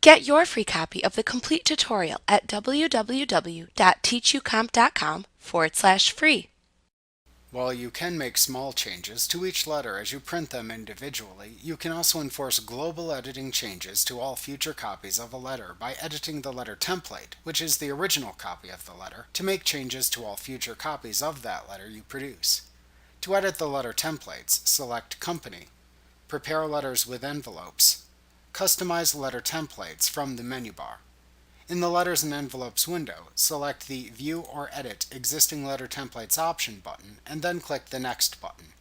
Get your free copy of the complete tutorial at www.teachucomp.com/free. While you can make small changes to each letter as you print them individually, you can also enforce global editing changes to all future copies of a letter by editing the letter template, which is the original copy of the letter, to make changes to all future copies of that letter you produce. To edit the letter templates, select Company, Prepare Letters with Envelopes, Customize Letter Templates from the menu bar. In the Letters and Envelopes window, select the View or Edit Existing Letter Templates option button, and then click the Next button.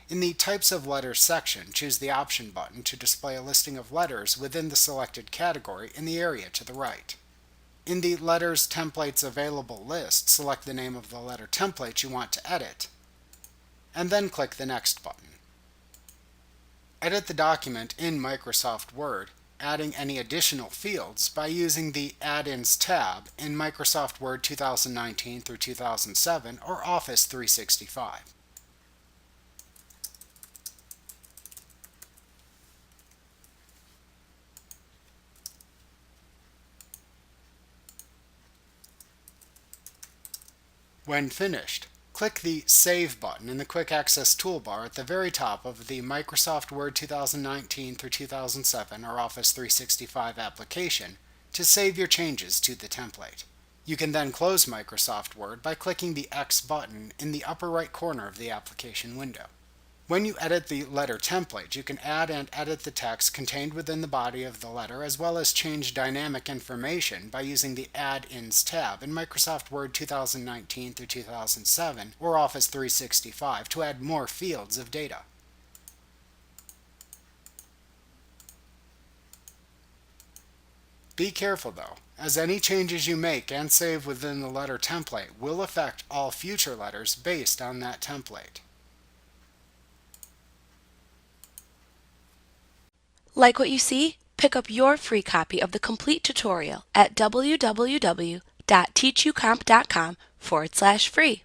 In the Types of Letters section, choose the Option button to display a listing of letters within the selected category in the area to the right. In the Letters Templates Available list, select the name of the letter template you want to edit, and then click the Next button. Edit the document in Microsoft Word, adding any additional fields by using the Add-ins tab in Microsoft Word 2019 through 2007 or Office 365. When finished, click the Save button in the Quick Access toolbar at the very top of the Microsoft Word 2019 through 2007 or Office 365 application to save your changes to the template. You can then close Microsoft Word by clicking the X button in the upper right corner of the application window. When you edit the letter template, you can add and edit the text contained within the body of the letter, as well as change dynamic information by using the Add-ins tab in Microsoft Word 2019 through 2007 or Office 365 to add more fields of data. Be careful though, as any changes you make and save within the letter template will affect all future letters based on that template. Like what you see? Pick up your free copy of the complete tutorial at www.teachucomp.com/free.